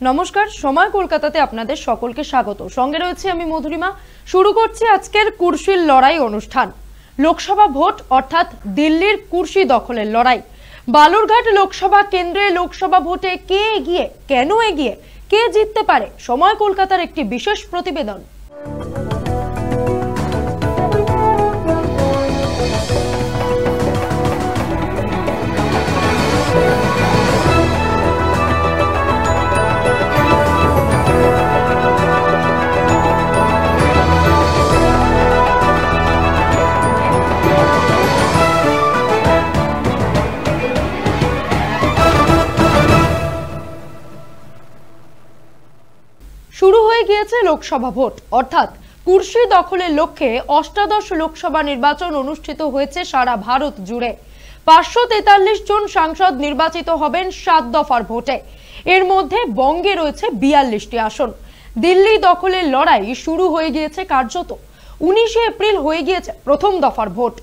নমস্কার, সময় কলকাতাতে আপনাদের সকলকে স্বাগত। সঙ্গে রয়েছে আমি মধুরিমা। শুরু করছি আজকের কুর্সির লড়াই অনুষ্ঠান। লোকসভা ভোট অর্থাৎ দিল্লির কুর্সি দখলের লড়াই। বালুরঘাট লোকসভা কেন্দ্রে লোকসভা ভোটে কে এগিয়ে, কেন এগিয়ে, কে জিততে পারে, সময় কলকাতার একটি বিশেষ প্রতিবেদন। শুরু হয়ে গিয়েছে লোকসভা ভোট অর্থাৎ কুর্সি দখলের লক্ষ্যে অষ্টাদশ লোকসভা নির্বাচন অনুষ্ঠিত হয়েছে সারা ভারত জুড়ে। 543 জন সাংসদ নির্বাচিত হবেন 7 দফার ভোটে। এর মধ্যে বঙ্গে রয়েছে 42টি আসন। দিল্লি দখলের লড়াই শুরু হয়ে গিয়েছে কার্যত। 19 এপ্রিল হয়ে গিয়েছে প্রথম দফার ভোট।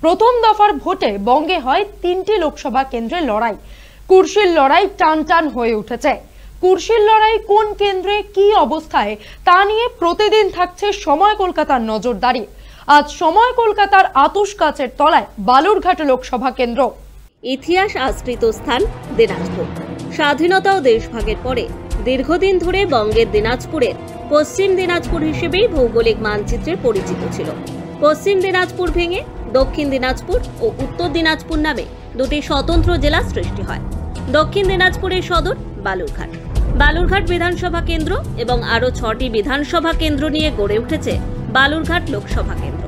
প্রথম দফার ভোটে বঙ্গে হয় 3টি লোকসভা কেন্দ্রের লড়াই। কুর্সির লড়াই টান টান হয়ে উঠেছে। কুর্সির লড়াই কোন কেন্দ্রে কি অবস্থায় তা নিয়ে প্রতিদিন থাকছে সময় কলকাতার নজরদারি। আজ সময় কলকাতার আতশ কাচের তলায় বালুরঘাট লোকসভা কেন্দ্র। ইতিহাস আশ্রিত স্থান দিনাজপুর। স্বাধীনতা ও দেশভাগের পরে দীর্ঘদিন ধরে বঙ্গের দিনাজপুরের পশ্চিম দিনাজপুর হিসেবেই ভৌগোলিক মানচিত্রে পরিচিত ছিল। পশ্চিম দিনাজপুর ভেঙে দক্ষিণ দিনাজপুর ও উত্তর দিনাজপুর নামে দুটি স্বতন্ত্র জেলা সৃষ্টি হয়। দক্ষিণ দিনাজপুরের সদর বালুরঘাট। বালুরঘাট বিধানসভা কেন্দ্র এবং আরও 6টি বিধানসভা কেন্দ্র নিয়ে গড়ে উঠেছে বালুরঘাট লোকসভা কেন্দ্র।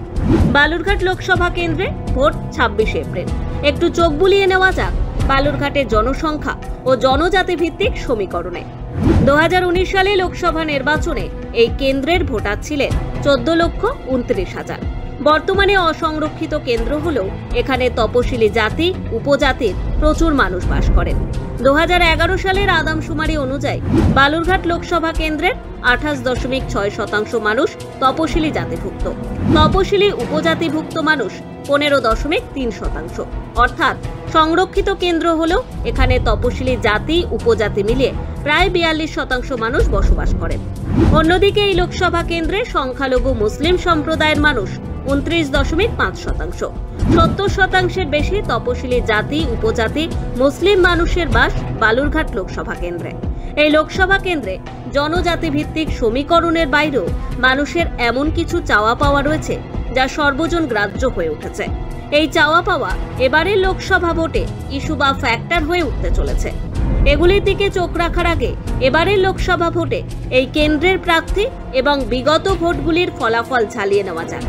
বালুরঘাট লোকসভা কেন্দ্রে ভোট 26 এপ্রিল। একটু চোখ বুলিয়ে নেওয়া যাক বালুরঘাটের জনসংখ্যা ও জনজাতি ভিত্তিক সমীকরণে। 2019 সালে লোকসভা নির্বাচনে এই কেন্দ্রের ভোটার ছিলেন 14,29,000। বর্তমানে অসংরক্ষিত কেন্দ্র হলেও এখানে তপশিলি জাতি উপজাতির প্রচুর মানুষ বাস করেন। 2011 সালের আদমশুমারি অনুযায়ী বালুরঘাট লোকসভা কেন্দ্রের 28.6% মানুষ তপশিলি জাতিভুক্ত। তপশিলি উপজাতিভুক্ত মানুষ 15.3%। অর্থাৎ সংরক্ষিত কেন্দ্র হলেও এখানে তপশিলি জাতি উপজাতি মিলিয়ে প্রায় 42% মানুষ বসবাস করেন। অন্যদিকে এই লোকসভা কেন্দ্রে সংখ্যালঘু মুসলিম সম্প্রদায়ের মানুষ 29.5%। 70%-এর বেশি তপশিলি জাতি উপজাতি মুসলিম মানুষের বাস বালুরঘাট লোকসভা কেন্দ্রে। এই লোকসভা কেন্দ্রে জনজাতি ভিত্তিক সমীকরণের বাইরেও মানুষের এমন কিছু চাওয়া পাওয়া রয়েছে যা সর্বজন গ্রাহ্য হয়ে উঠেছে। এই চাওয়া পাওয়া এবারের লোকসভা ভোটে ইস্যু বা ফ্যাক্টর হয়ে উঠতে চলেছে। এগুলির দিকে চোখ রাখার আগে এবারের লোকসভা ভোটে এই কেন্দ্রের প্রার্থী এবং বিগত ভোটগুলির ফলাফল ঝালিয়ে নেওয়া যাক।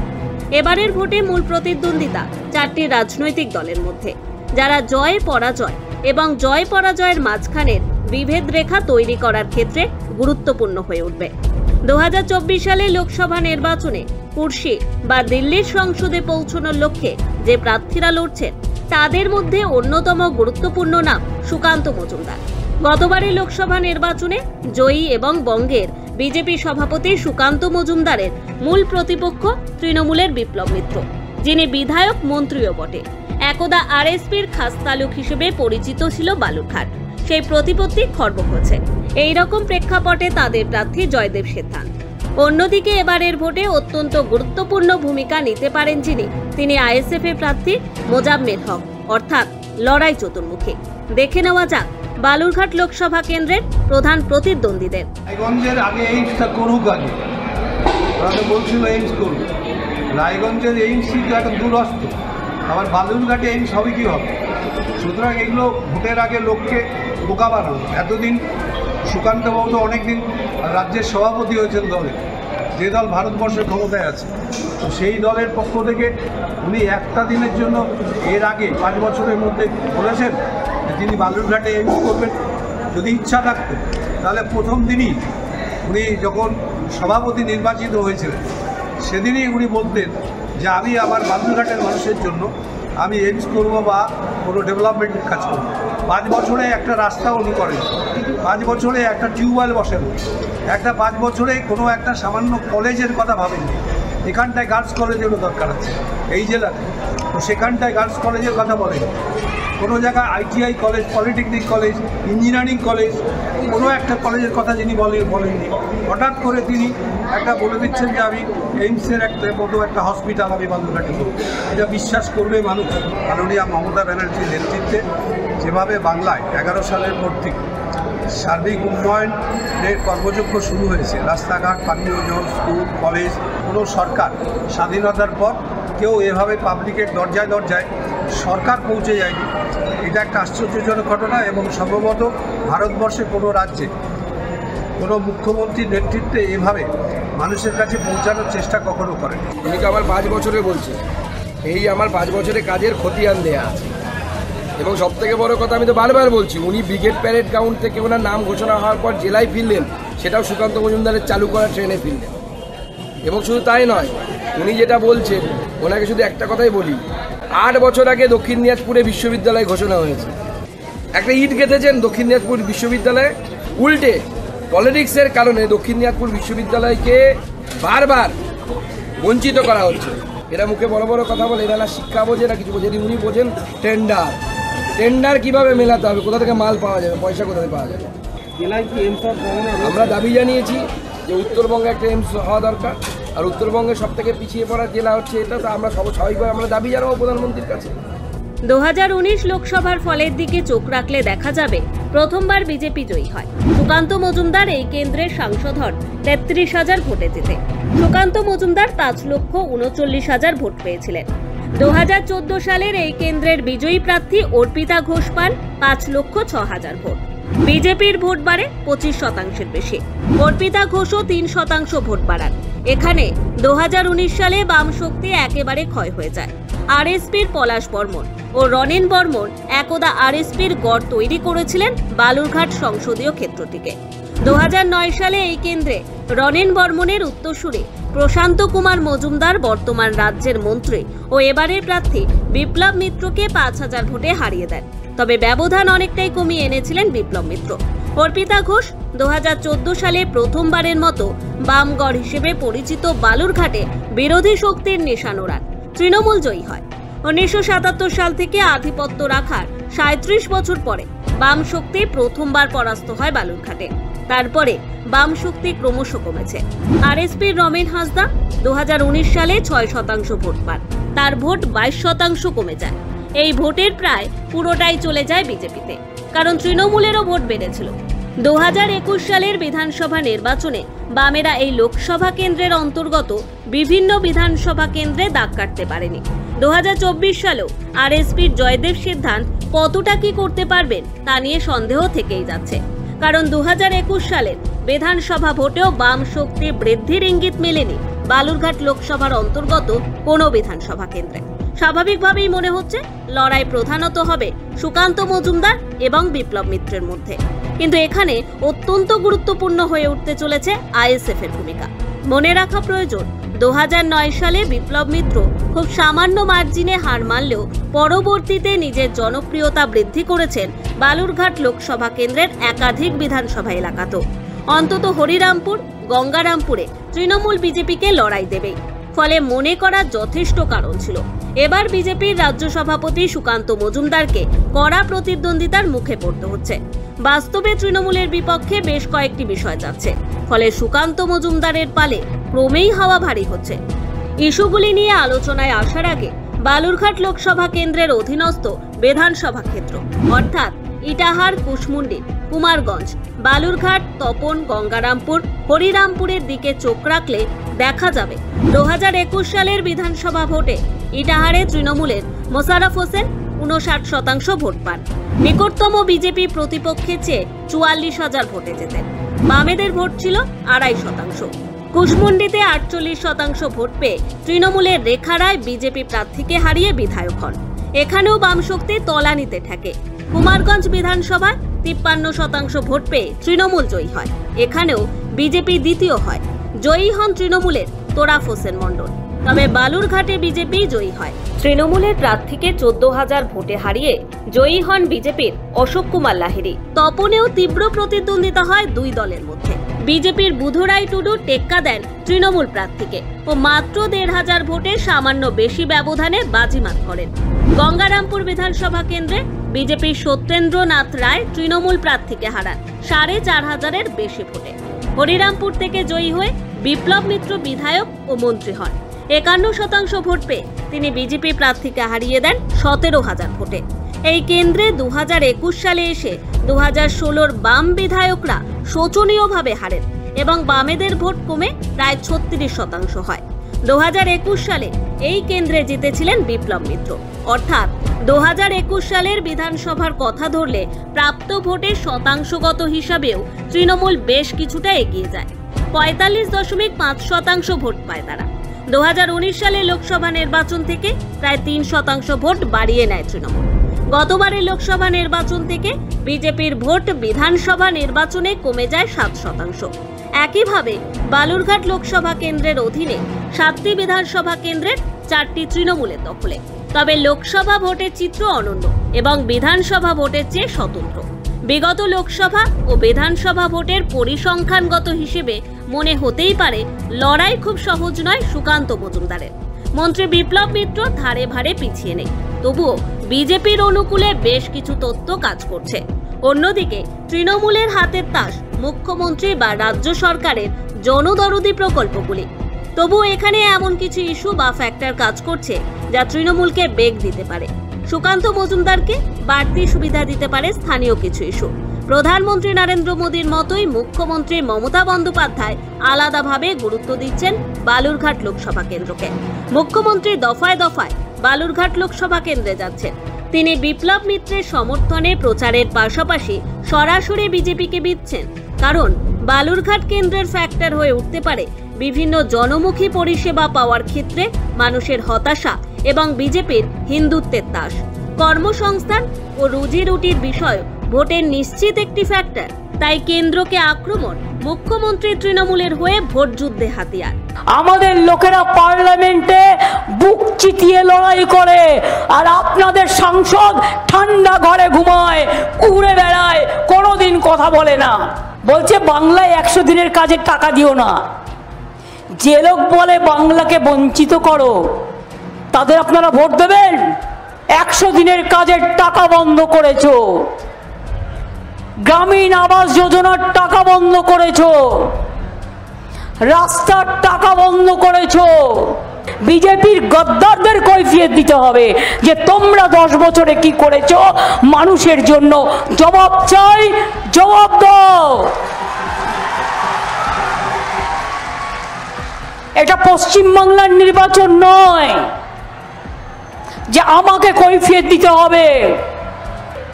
এবারের ভোটে মূল প্রতিদ্বন্দ্বিতা 4টি রাজনৈতিক দলের মধ্যে, যারা জয় পরাজয় এবং জয় পরাজয়ের মাঝখানের বিভেদ রেখা তৈরি করার ক্ষেত্রে গুরুত্বপূর্ণ হয়ে উঠবে। 2024 সালে লোকসভা নির্বাচনে কুর্সি বা দিল্লির সংসদে পৌঁছানোর লক্ষ্যে যে প্রার্থীরা লড়ছেন তাদের মধ্যে অন্যতম গুরুত্বপূর্ণ নাম সুকান্ত মজুমদার। গতবারের লোকসভা নির্বাচনে জয়ী এবং বঙ্গের বিজেপি সভাপতি সুকান্ত মজুমদারের মূল প্রতিপক্ষ তৃণমূলের বিপ্লব মিত্র, যিনি বিধায়ক মন্ত্রীও বটে। একদা আরএসপির খাস তালুক হিসেবে পরিচিত ছিল বালুরঘাট। সেই প্রতিপত্তি খর্ব হয়েছে। এইরকম প্রেক্ষাপটে তাদের প্রার্থী জয়দেব সিদ্ধান্ত। অন্যদিকে এবারের ভোটে অত্যন্ত গুরুত্বপূর্ণ ভূমিকা নিতে পারেন যিনি, তিনি আইএসএফ এর প্রার্থী মোজাম্মেল হক, অর্থাৎ লড়াই চতুর্মুখী। দেখে নেওয়া যাক বালুরঘাট লোকসভা কেন্দ্রের প্রধান প্রতিদ্বন্দ্বীদের। রায়গঞ্জের আগে এইমসটা করুক, আগে ওরা বলছিল এইমস করুক। রায়গঞ্জের এইমসই তো একটা দূরস্থ, আবার বালুরঘাটে এইমস হবে কি হবে? সুতরাং এগুলো ভোটের আগে লোককে বোকা বানানো। এতদিন সুকান্তবাবু তো অনেকদিন রাজ্যের সভাপতি হয়েছেন দলে, যে দল ভারতবর্ষের ক্ষমতায় আছে। তো সেই দলের পক্ষ থেকে উনি একটা দিনের জন্য এর আগে 5 বছরের মধ্যে বলেছেন যে তিনি বালুরঘাটে এইমস করবেন। যদি ইচ্ছা থাকতো তাহলে প্রথম দিনই উনি যখন সভাপতি নির্বাচিত হয়েছিলেন সেদিনই উনি বলতেন যে আমি আমার বালুরঘাটের মানুষের জন্য আমি এইমস করবো বা কোনো ডেভেলপমেন্টের কাজ করবো। 5 বছরে একটা রাস্তা উনি করেন, 5 বছরে একটা টিউবওয়েল বসেন, 5 বছরে কোনো একটা সামান্য কলেজের কথা ভাবেন। এখানটায় গার্লস কলেজেরও দরকার আছে এই জেলাতে, তো সেখানটায় গার্লস কলেজের কথা বলেন। কোনো জায়গায় ITI college, polytechnic college, engineering college, কোনো একটা কলেজের কথা যিনি বলেননি, হঠাৎ করে তিনি একটা বলে দিচ্ছেন যে আমি এইমসের মতো একটা হসপিটাল আমি বালুরঘাটে করব। এটা বিশ্বাস করবে মানুষ? মাননীয়া মমতা ব্যানার্জির নেতৃত্বে যেভাবে বাংলায় 11 সালের পর থেকে সার্বিক উন্নয়নের কর্মযজ্ঞ শুরু হয়েছে, রাস্তাঘাট, পানীয় জল, স্কুল, কলেজ, কোনো সরকার স্বাধীনতার পর কেউ এভাবে পাবলিকের দরজায় দরজায় সরকার পৌঁছে যায়নি। এটা একটা আশ্চর্যজনক ঘটনা এবং সম্ভবত ভারতবর্ষে কোনো রাজ্যে কোনো মুখ্যমন্ত্রীর নেতৃত্বে এভাবে মানুষের কাছে পৌঁছানোর চেষ্টা কখনো করেন। উনি তো আমার 5 বছরে বলছে, এই আমার 5 বছরে কাজের খতিয়ান দেয়া আছে। এবং সবথেকে বড় কথা, আমি তো বারবার বলছি, উনি ব্রিগেড প্যারেড গ্রাউন্ড থেকে ওনার নাম ঘোষণা হওয়ার পর জেলায় ফিরলেন, সেটাও সুকান্ত মজুমদারের চালু করা ট্রেনে ফিরলেন। এবং শুধু তাই নয়, উনি যেটা বলছেন, ওনাকে শুধু একটা কথাই বলি, 8 বছর আগে দক্ষিণ দিনাজপুরে বিশ্ববিদ্যালয় ঘোষণা হয়েছে। একটা ইট গেঁথেছেন দক্ষিণ দিনাজপুর বিশ্ববিদ্যালয়ে, উল্টে পলিটিক্সের কারণে দক্ষিণ দিনাজপুর বিশ্ববিদ্যালয়কে বারবার বঞ্চিত করা হচ্ছে। এরা মুখে বড় বড় কথা বলে, এরা না শিক্ষা বোঝে না কিছু বোঝে। উনি বোঝেন টেন্ডার কিভাবে মেলাতে হবে, কোথা থেকে মাল পাওয়া যাবে, পয়সা কোথা থেকে পাওয়া যাবে। আমরা দাবি জানিয়েছি যে উত্তরবঙ্গে একটা এইমস হওয়া দরকার, আর উত্তরবঙ্গের সব থেকে পিছিয়ে পড়া জেলা হচ্ছে এটা। তো আমরা স্বাভাবিকভাবে আমরা দাবি জানাবো প্রধানমন্ত্রীর কাছে। 2019 লোকসভার ফলের দিকে চোখ রাখলে দেখা যাবে প্রথমবার বিজেপি জয়ী হয়। সুকান্ত মজুমদার এই কেন্দ্রের সাংসদ হন 33,000 ভোটে জিতে। সুকান্ত মজুমদার 5,39,000 ভোট পেয়েছিলেন। 2014 সালের এই কেন্দ্রের বিজয়ী প্রার্থী অর্পিতা ঘোষ পান 5,06,000 ভোট। বিজেপির ভোট বাড়ে 25% বেশি। অর্পিতা ঘোষও 3% ভোট বাড়ান। এখানে 2019 সালে বাম শক্তি একেবারে ক্ষয় হয়ে যায়। আরএসপির পলাশ বর্মন ও রনেন বর্মন একদা আরএসপির গড় তৈরি করেছিলেন বালুরঘাট সংসদীয় ক্ষেত্রটিকে। 2009 সালে এই কেন্দ্রে রনেন বর্মনের উত্তরসূরি প্রশান্ত কুমার মজুমদার বর্তমান রাজ্যের মন্ত্রী ও এবারের প্রার্থী বিপ্লব মিত্রকে 5,000 ভোটে হারিয়ে দেন। তবে ব্যবধান অনেকটাই কমিয়ে এনেছিলেন বিপ্লব মিত্র। অর্পিতা ঘোষ 2014 সালে প্রথমবারের মতো বামগড় হিসেবে পরিচিত বালুরঘাটে বিরোধী শক্তির নিশানা ওড়ান। তৃণমূল জয়ী হয়। 1977 সাল থেকে আধিপত্য রাখার 37 বছর পরে বাম শক্তি প্রথমবার পরাস্ত হয় বালুরঘাটে। তারপরে বাম শক্তি ক্রমশ কমেছে। আরএসপির রমেন হাঁসদা 2019 সালে 6% ভোট পান। তার ভোট 22% কমে যায়। এই ভোটের প্রায় পুরোটাই চলে যায় বিজেপিতে, কারণ তৃণমূলেরও ভোট বেড়েছিল। 2021 সালের বিধানসভা নির্বাচনে বামেরা এই লোকসভা কেন্দ্রের অন্তর্গত বিভিন্ন বিধানসভা কেন্দ্রে দাগ কাটতে পারেনি। 2024 সালেও আরএসপির জয়দেব সিদ্ধান্ত কতটা কি করতে পারবেন তা নিয়ে সন্দেহ থেকেই যাচ্ছে, কারণ 2021 সালের বিধানসভা ভোটেও বাম শক্তি বৃদ্ধির ইঙ্গিত মেলেনি বালুরঘাট লোকসভার অন্তর্গত কোনো বিধানসভা কেন্দ্রে। স্বাভাবিকভাবেই মনে হচ্ছে লড়াই প্রধানত হবে সুকান্ত মজুমদার এবং বিপ্লব মিত্রের মধ্যে। কিন্তু এখানে অত্যন্ত গুরুত্বপূর্ণ হয়ে উঠতে চলেছে আইএসএফ এর ভূমিকা। মনে রাখা প্রয়োজন, 2009 সালে বিপ্লব মিত্র খুব সামান্য মার্জিনে হার মানলেও পরবর্তীতে নিজের জনপ্রিয়তা বৃদ্ধি করেছেন বালুরঘাট লোকসভা কেন্দ্রের একাধিক বিধানসভা এলাকাতেও। অন্তত হরিরামপুর, গঙ্গারামপুরে তৃণমূল বিজেপিকে লড়াই দেবেই। ফলে মনে করার যথেষ্ট কারণ ছিল এবার বিজেপির রাজ্য সভাপতি সুকান্ত মজুমদারকে কড়া প্রতিদ্বন্দ্বিতার মুখে পড়তে হচ্ছে। বাস্তবে তৃণমূলের বিপক্ষে বেশ কয়েকটি বিষয় যাচ্ছে, ফলে সুকান্ত মজুমদারের পালে ক্রমেই হাওয়া ভারী হচ্ছে। ইস্যুগুলি নিয়ে আলোচনায় আসার আগে বালুরঘাট লোকসভা কেন্দ্রের অধীনস্থ বিধানসভা ক্ষেত্র অর্থাৎ ইটাহার, কুশমুন্ডি, কুমারগঞ্জ, বালুরঘাট, তপন, গঙ্গারামপুর, হরিরামপুরের দিকে চোখ রাখলে দেখা যাবে 2021 সালের বিধানসভা ভোটে ইটাহারে তৃণমূলের মোশাররফ হোসেন 59% ভোট পান। নিকটতম বিজেপি প্রতিপক্ষের চেয়ে 44,000 ভোটে জেতেন। বামেদের ভোট ছিল 2.5%। কুশমুন্ডিতে 48% ভোট পেয়ে তৃণমূলের রেখা রায় বিজেপি প্রার্থীকে হারিয়ে বিধায়ক হন। এখানেও বাম শক্তি তলানিতে থাকে। কুমারগঞ্জ বিধানসভায় 53% ভোট পেয়ে তৃণমূল জয়ী হয়। এখানেও বিজেপি দ্বিতীয় হয়। জয়ী হন তৃণমূলের তোরাফ হোসেন মণ্ডল। তবে বালুরঘাটে বিজেপি জয়ী হয়। তৃণমূলের প্রার্থীকে 14,000 ভোটে হারিয়ে জয়ী হন বিজেপির অশোক কুমার লাহিড়ী। তপনেও তীব্র প্রতিদ্বন্দ্বিতা হয় দুই দলের মধ্যে। বিজেপির বুধরাই টুডু টেক্কা দেন তৃণমূল প্রার্থীকে ও মাত্র 1,500 ভোটে সামান্য বেশি ব্যবধানে বাজিমাত করেন। গঙ্গারামপুর বিধানসভা কেন্দ্রে বিজেপির সত্যেন্দ্রনাথ রায় তৃণমূল প্রার্থীকে হারান 4,500-এর বেশি ভোটে। হরিরামপুর থেকে জয়ী হয়ে বিপ্লব মিত্র বিধায়ক ও মন্ত্রী হন। 51% ভোট পেয়ে তিনি বিজেপি প্রার্থীকে হারিয়ে দেন 17,000 ভোটে। এই কেন্দ্রে 2021 সালে এসে 2016-র বাম বিধায়করা শোচনীয়ভাবে হারেন এবং বামেদের ভোট কমে প্রায় 36% হয়। 2021 সালে এই কেন্দ্রে জিতেছিলেন বিপ্লব মিত্র। অর্থাৎ 2021 সালের বিধানসভার কথা ধরলে প্রাপ্ত ভোটের শতাংশগত হিসাবেও তৃণমূল বেশ কিছুটা এগিয়ে যায়। 45.5% ভোট পায় তারা। 2019 সালে লোকসভা নির্বাচন থেকে প্রায় 3% ভোট বাড়িয়ে নেয় তৃণমূল। গতবারের লোকসভা নির্বাচন থেকে বিজেপির ভোট বিধানসভা নির্বাচনে কমে যায় 7%। একইভাবে বালুরঘাট লোকসভা কেন্দ্রের অধীনে 7টি বিধানসভা কেন্দ্রের 4টি তৃণমূলের দখলে। তবে লোকসভা ভোটের চিত্র অনন্য এবং বিধানসভা ভোটের চেয়ে স্বতন্ত্র। বিগত লোকসভা ও বিধানসভা ভোটের পরিসংখ্যানগত হিসেবে মনে হতেই পারে লড়াই খুব সহজ নয় সুকান্ত মজুমদারের। মন্ত্রী বিপ্লব মিত্র ধারে ভারে পিছিয়ে নেই, তবুও বিজেপির অনুকূলে বেশ কিছু তথ্য কাজ করছে। অন্যদিকে তৃণমূলের হাতের তাস মুখ্যমন্ত্রী বা রাজ্য সরকারের জনদরদি প্রকল্পগুলি। তবু এখানে এমন কিছু ইস্যু বা ফ্যাক্টর কাজ করছে যা তৃণমূলকে বেগ দিতে পারে। সুকান্ত মজুমদারকে বাড়তি সুবিধা দিতে পারে স্থানীয় কিছু ইস্যু। প্রধানমন্ত্রী নরেন্দ্র মোদীর মতোই মুখ্যমন্ত্রী মমতা বন্দ্যোপাধ্যায় আলাদাভাবে গুরুত্ব দিচ্ছেন বালুরঘাট লোকসভা কেন্দ্রকে। মুখ্যমন্ত্রী দফায় দফায় বালুরঘাট লোকসভা কেন্দ্রে যাচ্ছেন। তিনি বিপ্লব মিত্রের সমর্থনে প্রচারের পাশাপাশি সরাসরি বিজেপিকে বিঁধছেন, কারণ বালুরঘাট কেন্দ্রের ফ্যাক্টর হয়ে উঠতে পারে বিভিন্ন জনমুখী পরিষেবা পাওয়ার ক্ষেত্রে মানুষের হতাশা এবং বিজেপির হিন্দুত্বের তাস। কর্মসংস্থান ও রুজি রুটির বিষয় ভোটের নিশ্চিত একটি ফ্যাক্টর। তাই কেন্দ্রকে আক্রমণ মুখ্যমন্ত্রী তৃণমূলের হয়ে ভোট যুদ্ধে হাতিয়ার। আমাদের লোকেরা পার্লামেন্টে বুক চিতিয়ে লড়াই করে, আর আপনাদের সাংসদ ঠান্ডা ঘরে ঘুমায়, উড়ে বেড়ায়, কোনোদিন কথা বলে না। বলছে বাংলায় 100 দিনের কাজের টাকা দিও না। যে লোক বলে বাংলাকে বঞ্চিত করো, তাদের আপনারা ভোট দেবেন? 100 দিনের কাজের টাকা বন্ধ করেছো, গ্রামীণ আবাস যোজনার টাকা বন্ধ করেছো, রাস্তার টাকা বন্ধ করেছো। বিজেপির গদ্দারদের কৈফিয়ত দিতে হবে যে তোমরা 10 বছরে কি করেছো মানুষের জন্য। জবাব চাই, জবাব দাও। এটা পশ্চিমবাংলার নির্বাচন নয় যে আমাকে কৈফিয়ত দিতে হবে।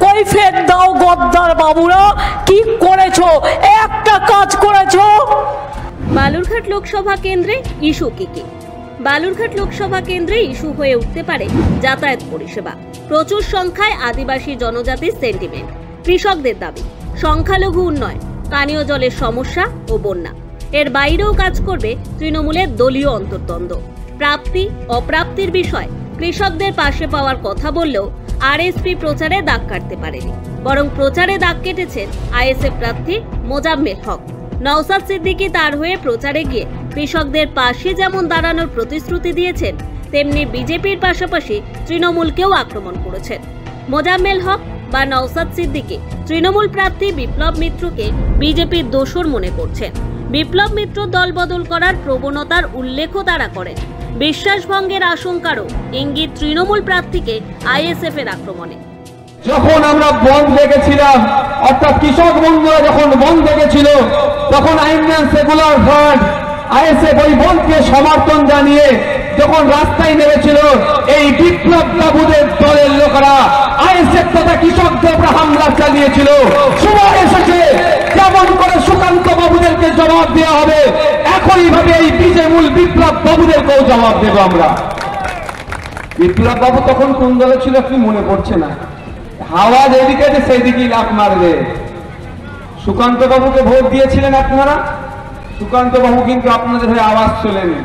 কৈফিয়ত দাও গদ্দার বাবুরা, কি করেছো? একটা কাজ করেছো। বালুরঘাট লোকসভা কেন্দ্রে ইস্যু কি? বালুরঘাট লোকসভা কেন্দ্রে ইস্যু হয়ে উঠতে পারে যাতায়াত পরিষেবা, প্রচুর সংখ্যায় আদিবাসী জনজাতির সেন্টিমেন্ট, কৃষকদের দাবি, সংখ্যালঘু উন্নয়ন, পানীয় জলের সমস্যা ও বন্যা। এর বাইরেও কাজ করবে তৃণমূলের দলীয় অন্তর্দ্বন্দ্ব, প্রাপ্তি অপ্রাপ্তির বিষয়। কৃষকদের পাশে পাওয়ার কথা বললেও আরএসপি প্রচারে দাগ কাটতে পারেনি, বরং প্রচারে দাগ কেটেছেন আইএসএফ প্রার্থী মোজাম্মেল হক। নওসাদ সিদ্দিকী তার হয়ে প্রচারে গিয়ে কৃষকদের পাশে যেমন দাঁড়ানোর প্রতিশ্রুতি দিয়েছেন, তেমনি বিজেপির পাশাপাশি তৃণমূলকেও আক্রমণ করেছেন। মোজাম্মেল হক বা নওসাদ সিদ্দিকী তৃণমূল প্রার্থী বিপ্লব মিত্রকে বিজেপির দোসর মনে করছেন। বিপ্লব মিত্র দল বদল করার প্রবণতার উল্লেখও তারা করেন। বিশ্বাসভঙ্গের আশঙ্কারও ইঙ্গিত তৃণমূল প্রার্থীকে আইএসএফ এর আক্রমণে। যখন আমরা বন্ধ দেখেছিলাম, অর্থাৎ কৃষক বন্ধুরা যখন বন্ধ দেখেছিল, তখন ইন্ডিয়ান সেকুলার ফ্রন্ট আইএসএফ ওই বন্ধকে সমর্থন জানিয়ে যখন রাস্তায় নেমেছিল, এই বিপ্লব বাবুদের দলের লোকেরা আইএসএফ তথা কৃষকদের উপর হামলা চালিয়েছিল। সময় এসেছে কেমন করে সুকান্ত বাবুদেরকে জবাব দেওয়া হবে, একইভাবে এই বিজেমূল বিপ্লব বাবুদেরকেও জবাব দেব আমরা। বিপ্লব বাবু তখন কোন দলে ছিল কি মনে পড়ছে না, হাওয়া যেদিকে সেদিকেই লাফ মারবে। সুকান্ত বাবুকে ভোট দিয়েছিলেন আপনারা, সুকান্ত বাবু কিন্তু আপনাদের হয়ে আওয়াজ চলেনি।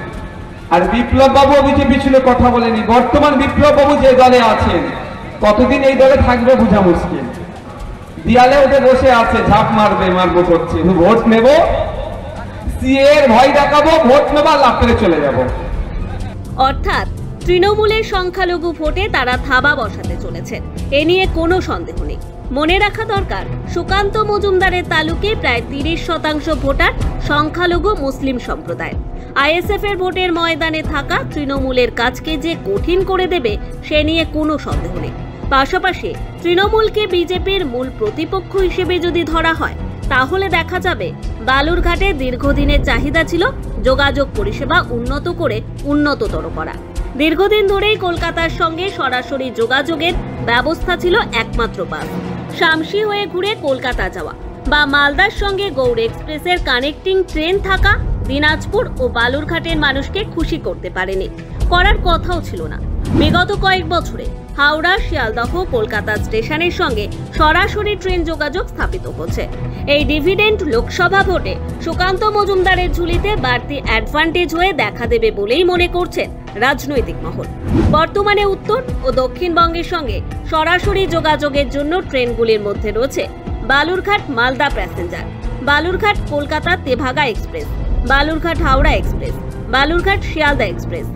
আর বিপ্লব বাবু বিজেপি ছিল কথা বলেনি। বর্তমান বিপ্লব বাবু যে দলে আছেন, কতদিন এই দলে থাকবে বোঝা মুশকিল। দেয়ালে উঠে বসে আছে, ঝাঁপ মারবো করছে, ভোট নেব, সিএ এর ভয় দেখাবো, ভোট নেব, লাফ করে চলে যাব। অর্থাৎ তৃণমূলের সংখ্যালঘু ভোটে তারা থাবা বসাতে চলেছেন, এ নিয়ে কোনো সন্দেহ নেই। মনে রাখা দরকার, সুকান্ত মজুমদারের তালুকে প্রায় 30% ভোটার সংখ্যালঘু মুসলিম সম্প্রদায়। আইএসএফ এর ভোটের ময়দানে থাকা তৃণমূলের কাজকে যে কঠিন করে দেবে সে নিয়ে কোনো সন্দেহ নেই। পাশাপাশি তৃণমূলকে বিজেপির মূল প্রতিপক্ষ হিসেবে যদি ধরা হয়, তাহলে দেখা যাবে বালুরঘাটে দীর্ঘদিনের চাহিদা ছিল যোগাযোগ পরিষেবা উন্নত করে উন্নততর করা। দীর্ঘদিন ধরেই কলকাতার সঙ্গে সরাসরি যোগাযোগের ব্যবস্থা ছিল একমাত্র বাস। শামসি হয়ে ঘুরে কলকাতা যাওয়া বা মালদার সঙ্গে গৌড় এক্সপ্রেসের কানেক্টিং ট্রেন থাকা দিনাজপুর ও বালুরঘাটের মানুষকে খুশি করতে পারেনি, করার কথাও ছিল না। বিগত কয়েক বছরে হাওড়া, শিয়ালদহ, কলকাতা স্টেশনের সঙ্গে সরাসরি ট্রেন যোগাযোগ স্থাপিত হচ্ছে। এই ডিভিডেন্ড লোকসভা ভোটে সুকান্ত মজুমদারের ঝুলিতে বাড়তি অ্যাডভান্টেজ হয়ে দেখা দেবে বলেই মনে করছেন রাজনৈতিক মহল। বর্তমানে উত্তর ও দক্ষিণবঙ্গের সঙ্গে সরাসরি যোগাযোগের জন্য ট্রেনগুলির মধ্যে রয়েছে Balurghat Malda passenger, Balurghat Kolkata Tebhaga express, Balurghat Howrah express, Balurghat Sealdah express,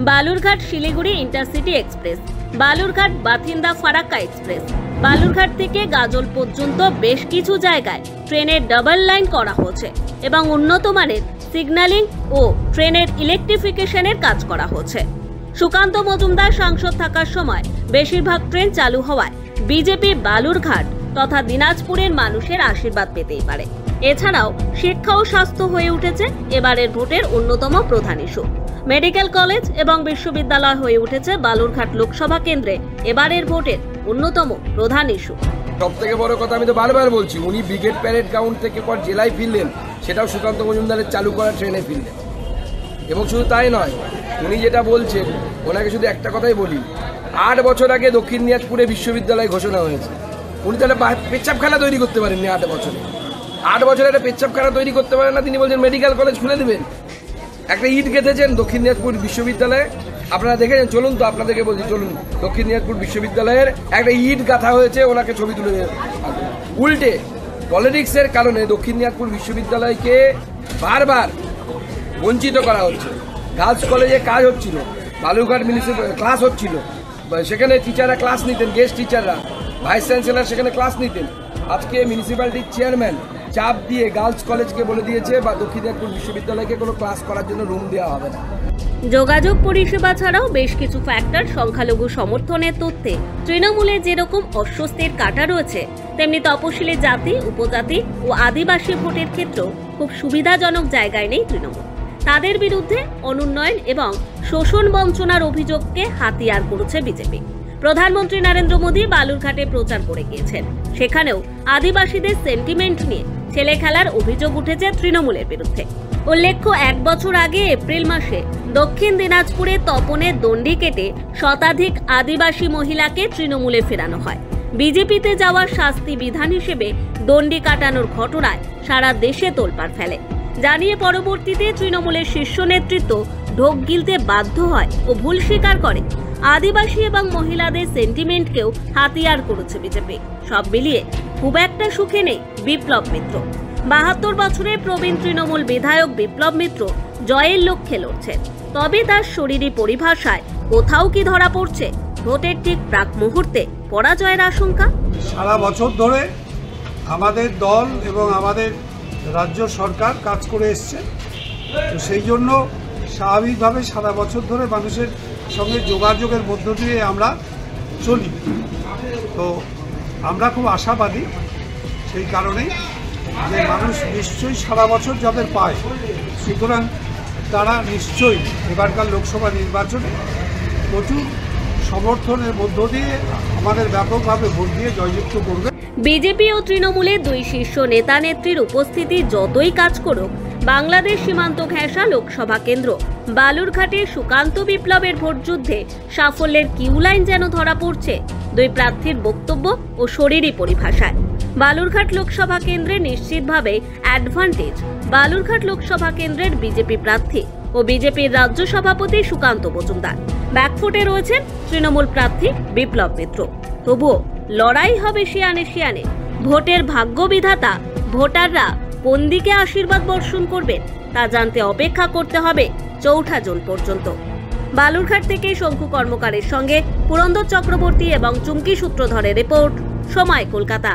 Balurghat Siliguri intercity express, Balurghat Bathinda Farakka express. Balurghat থেকে গাজল পর্যন্ত বেশ কিছু জায়গায় ট্রেনের ডাবল লাইন করা হচ্ছে এবং উন্নত মানের সিগন্যালিং ও ট্রেনের ইলেকট্রিফিকেশনের কাজ করা হচ্ছে। সুকান্ত মজুমদার সাংসদ থাকার সময় বেশিরভাগ ট্রেন চালু হওয়ায় বিজেপি বালুরঘাট তথা দিনাজপুরের মানুষের আশীর্বাদ পেতেই পারে। এছাড়াও শিক্ষা ও স্বাস্থ্য হয়ে উঠেছে এবারের ভোটের অন্যতম প্রধান ইস্যু। মেডিকেল কলেজ এবং বিশ্ববিদ্যালয় হয়ে উঠেছে বালুরঘাট লোকসভা কেন্দ্রে এবারের ভোটের অন্যতম প্রধান ইস্যু। সব থেকে বড় কথা আমি তো বারবার বলছি, উনি ব্রিগেড প্যারেড গ্রাউন্ড থেকে পর জেলায় ফিরলেন, সেটাও সুকান্ত মজুমদারের চালু করা ট্রেনে ফিরলেন। এবং শুধু তাই নয়, উনি যেটা বলছেন, ওনাকে শুধু একটা কথাই বলি, 8 বছর আগে দক্ষিণ দিনাজপুরে বিশ্ববিদ্যালয় ঘোষণা হয়েছে। উনি তাহলে পেচ্ছাপখানা তৈরি করতে পারেননি 8 বছরে। 8 বছরে একটা পেচ্ছাপখানা তৈরি করতে পারেন না, তিনি বলছেন মেডিকেল কলেজ খুলে দেবেন। একটা ইট গেঁথেছেন দক্ষিণ দিনাজপুর বিশ্ববিদ্যালয়ে, আপনারা দেখেছেন, চলুন তো আপনাদেরকে বলছি, চলুন দক্ষিণ দিনাজপুর বিশ্ববিদ্যালয়ের একটা ইট গাঁথা হয়েছে, ওনাকে ছবি তুলে দেবেন। উল্টে পলিটিক্সের কারণে দক্ষিণ দিনাজপুর বিশ্ববিদ্যালয়কে বারবার বঞ্চিত করা হচ্ছে। গার্লস কলেজে কাজ হচ্ছিল, বালুরঘাট মিউনিসিপ্যাল ক্লাস হচ্ছিল, সেখানে টিচাররা ক্লাস নিতেন, গেস্ট টিচাররা, ভাইস চ্যান্সেলর সেখানে ক্লাস নিতেন। আজকে মিউনিসিপ্যালিটির চেয়ারম্যান চাপ দিয়ে গার্লস কলেজকে বলে দিয়েছে বা দক্ষিণ দিনাজপুর বিশ্ববিদ্যালয়কে কোনো ক্লাস করার জন্য রুম দেওয়া হবে না। যোগাযোগ পরিষেবা ছাড়াও বেশ কিছু ফ্যাক্টর সংখ্যালঘু সমর্থনের তথ্যে তৃণমূলে যেরকম অস্বস্তির কাঁটা রয়েছে, তেমনি তপশিলি জাতি, উপজাতি ও আদিবাসী ভোটের ক্ষেত্রেও খুব সুবিধাজনক জায়গায় নেই তৃণমূল। তাদের বিরুদ্ধে অনুন্নয়ন এবং শোষণ বঞ্চনার অভিযোগকে হাতিয়ার করেছে বিজেপি। প্রধানমন্ত্রী নরেন্দ্র মোদী বালুরঘাটে প্রচার করে গিয়েছেন, সেখানেও আদিবাসীদের সেন্টিমেন্ট নিয়ে ছেলে খেলার অভিযোগ উঠেছে তৃণমূলের বিরুদ্ধে। উল্লেখ্য, 1 বছর আগে এপ্রিল মাসে দক্ষিণ দিনাজপুরে তপনে দণ্ডি কেটে শতাধিক আদিবাসী মহিলাকে তৃণমূলে ফেরানো হয়। বিজেপিতে যাওয়ার শাস্তি বিধান হিসেবে দণ্ডি কাটানোর ঘটনায় সারা দেশে তোলপাড় ফেলে। জানিয়ে পরবর্তীতে তৃণমূলের শীর্ষ নেতৃত্ব ঢোক গিলতে বাধ্য হয় ও ভুল স্বীকার করে। আদিবাসী এবং মহিলাদের সেন্টিমেন্টকেও হাতিয়ার করেছে বিজেপি। সব মিলিয়ে খুব একটা সুখে নেই বিপ্লব মিত্র। 72 বছরের প্রবীণ তৃণমূল বিধায়ক বিপ্লব মিত্র জয়ের লক্ষ্যে লড়ছেন, তবে তার শরীরী পরিভাষায় কোথাও কি ধরা পড়ছে ভোটের ঠিক প্রাক মুহূর্তে পরাজয়ের আশঙ্কা? সারা বছর ধরে আমাদের দল এবং আমাদের রাজ্য সরকার কাজ করে এসছে, তো সেই জন্য স্বাভাবিকভাবে সারা বছর ধরে মানুষের সঙ্গে যোগাযোগের মধ্য দিয়ে আমরা চলি। তো আমরা খুব আশাবাদী, সেই কারণেই যে মানুষ নিশ্চয়ই সারা বছর যাদের পায়, সুতরাং তারা নিশ্চয়ই এবারকার লোকসভা নির্বাচনে প্রচুর সমর্থনের মধ্য দিয়ে আমাদের ব্যাপকভাবে ভোট দিয়ে জয়যুক্ত করবে। বিজেপি ও তৃণমূলের দুই শীর্ষ নেতা নেত্রীর উপস্থিতি যতই কাজ করুক, বাংলাদেশ সীমান্ত ঘেঁষা লোকসভা কেন্দ্র বালুরঘাটে সুকান্ত বিপ্লবের ভোটযুদ্ধে সাফল্যের কিউ লাইন যেন ধরা পড়ছে দুই প্রার্থীর বক্তব্য ও শরীরী পরিভাষায়। বালুরঘাট লোকসভা কেন্দ্রে নিশ্চিতভাবে অ্যাডভান্টেজ বালুরঘাট লোকসভা কেন্দ্রের বিজেপি প্রার্থী ও বিজেপির রাজ্য সভাপতি সুকান্ত মজুমদার। ব্যাকফুটে রয়েছেন তৃণমূল প্রার্থী বিপ্লব মিত্র। তবুও লড়াই হবে শিয়ানে শিয়ানে। ভোটের ভাগ্য বিধাতা ভোটাররা কোন দিকে আশীর্বাদ বর্ষণ করবেন তা জানতে অপেক্ষা করতে হবে 4 জুন পর্যন্ত। বালুরঘাট থেকে শঙ্কু কর্মকারের সঙ্গে পুরন্দর চক্রবর্তী এবং চুমকি সূত্রধরের রিপোর্ট, সময় কলকাতা।